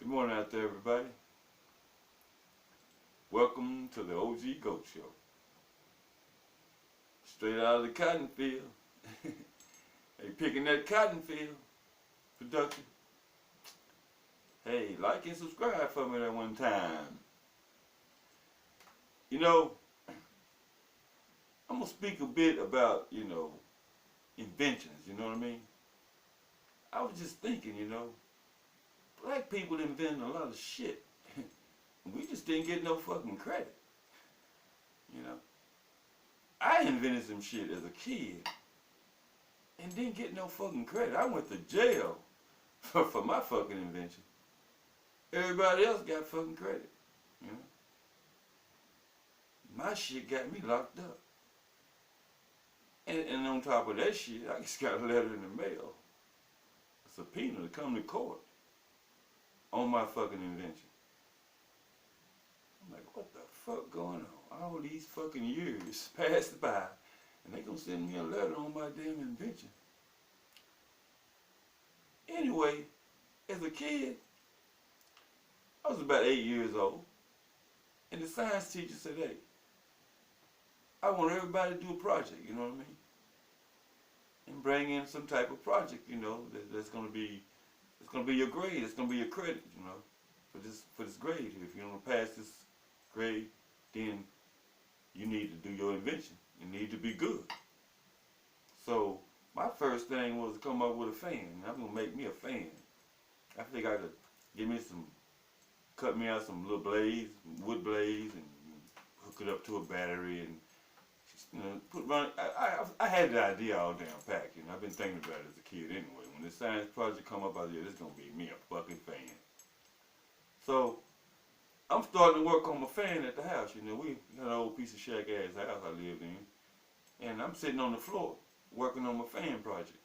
Good morning out there, everybody. Welcome to the OG Goat Show. Straight out of the cotton field. Hey, picking that cotton field production. Hey, like and subscribe for me that one time. You know, I'm going to speak a bit about, inventions, you know what I mean? I was just thinking, black people invented a lot of shit. We just didn't get no fucking credit. I invented some shit as a kid and didn't get no fucking credit. I went to jail for my fucking invention. Everybody else got fucking credit. My shit got me locked up. And on top of that shit, I just got a letter in the mail. A subpoena to come to court on my fucking invention. I'm like, what the fuck going on? All these fucking years passed by, and they gonna send me a letter on my damn invention. Anyway, as a kid, I was about 8 years old, and the science teacher said, hey, I want everybody to do a project, you know what I mean? And bring in some type of project, that's gonna be, it's gonna be your grade, it's gonna be your credit, for this grade. If you don't pass this grade, then you need to do your invention. You need to be good. So my first thing was to come up with a fan. I'm gonna make me a fan. I think I could cut me out some little blades, wood blades, and hook it up to a battery and I had the idea all damn packed. I've been thinking about it as a kid anyway. When this science project come up, I said, this is gonna be me a fucking fan. So I'm starting to work on my fan at the house. We got an old piece of shack ass house I lived in, and I'm sitting on the floor working on my fan project.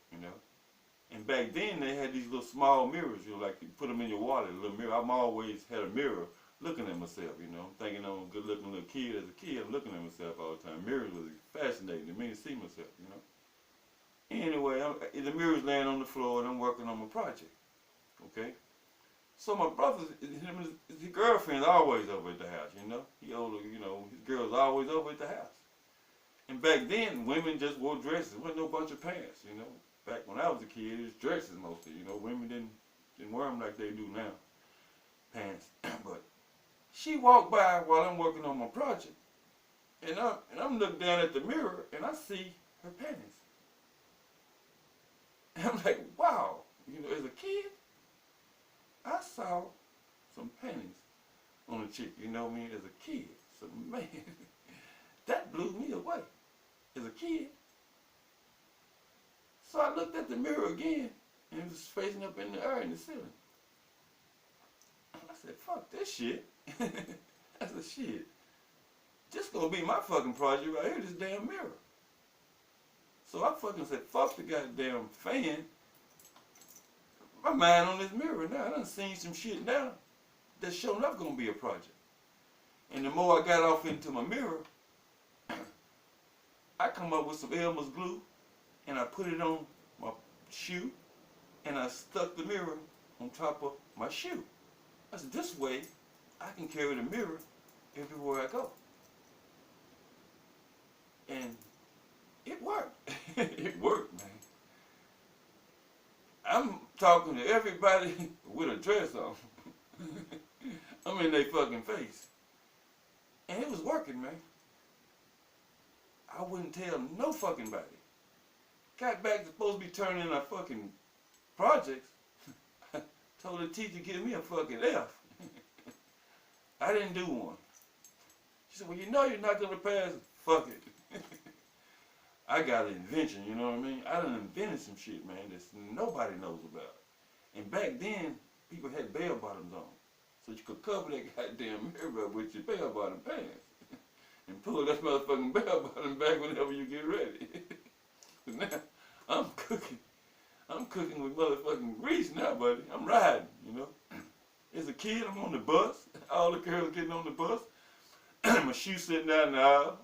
And back then they had these little small mirrors. Like you put them in your wallet, a little mirror. I've always had a mirror looking at myself. Thinking I'm a good-looking little kid. As a kid, I'm looking at myself all the time. Mirrors was fascinating to me to see myself. Anyway, the mirror's laying on the floor, and I'm working on my project. Okay. So my brother, his girlfriend's always over at the house, He older, his girl's always over at the house. And back then, women just wore dresses. There wasn't no bunch of pants, Back when I was a kid, it was dresses mostly, Women didn't wear them like they do now, pants. But she walked by while I'm working on my project, and I'm looking down at the mirror, and I see her panties. And I'm like, wow, as a kid, I saw some panties on a chick, as a kid. So, man, that blew me away as a kid. So I looked at the mirror again, and it was facing up in the air in the ceiling. I said, fuck this shit. I said, shit, this gonna be my fucking project right here, this damn mirror. So I fucking said, fuck the goddamn fan. My mind on this mirror now. I done seen some shit now that's sure enough gonna be a project. And the more I got off into my mirror, I come up with some Elmer's glue and I put it on my shoe and I stuck the mirror on top of my shoe. I said, this way I can carry the mirror everywhere I go. And it worked. It worked, man. I'm talking to everybody with a dress on. I'm in their fucking face. And it was working, man. I wouldn't tell no fucking body. Got back to supposed to be turning in our fucking projects. Told the teacher to give me a fucking F. I didn't do one. She said, well, you're not going to pass. Fuck it. I got an invention, you know what I mean? I done invented some shit, man, that nobody knows about. And back then, people had bell bottoms on. So you could cover that goddamn mirror up with your bell bottom pants. And pull that motherfucking bell bottom back whenever you get ready. But now, I'm cooking with motherfucking grease now, buddy. I'm riding, As a kid, I'm on the bus. All the girls getting on the bus. My shoe sitting down the aisle.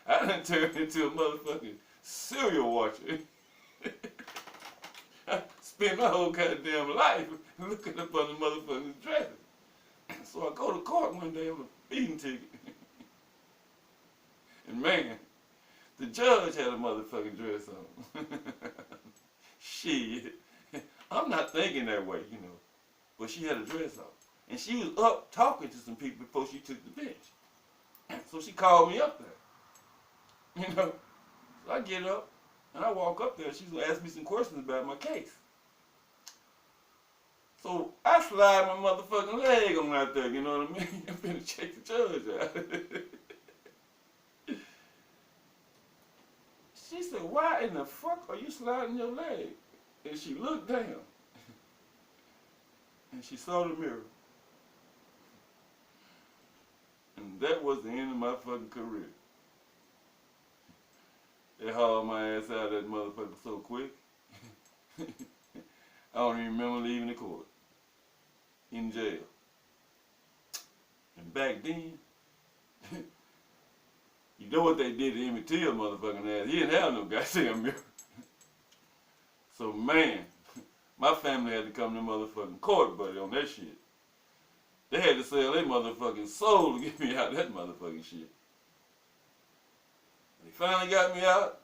I done turned into a motherfucking cereal watcher. spend my whole goddamn life looking up on the motherfucking dress. So I go to court one day on a speeding ticket. And man, the judge had a motherfucking dress on. Shit. I'm not thinking that way, you know. But she had a dress on. And she was up talking to some people before she took the bench. So she called me up there. You know. So I get up and I walk up there and she's gonna ask me some questions about my case. So I slide my motherfucking leg on out there, you know what I mean? I'm finna check the judge out. She said, why in the fuck are you sliding your leg? And she looked down. And she saw the mirror. And that was the end of my fucking career. They hauled my ass out of that motherfucker so quick. I don't even remember leaving the court. In jail. And back then, you know what they did to Emmett Till motherfucking ass? He didn't have no goddamn mirror. So man, my family had to come to motherfucking court, buddy, on that shit. They had to sell their motherfucking soul to get me out of that motherfucking shit. They finally got me out.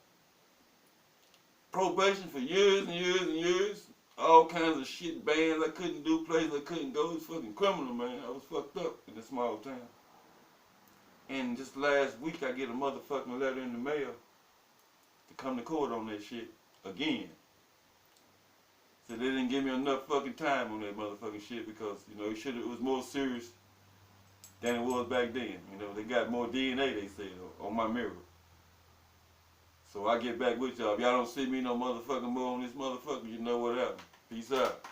Probation for years and years and years. All kinds of shit, bands I couldn't do, places I couldn't go. It was fucking criminal, man. I was fucked up in a small town. And just last week I get a motherfucking letter in the mail to come to court on that shit again. So they didn't give me enough fucking time on that motherfucking shit because, you know, it was more serious than it was back then. You know, they got more DNA, they said, on my mirror. So I get back with y'all. If y'all don't see me no motherfucking more on this motherfucker, you know what happened. Peace out.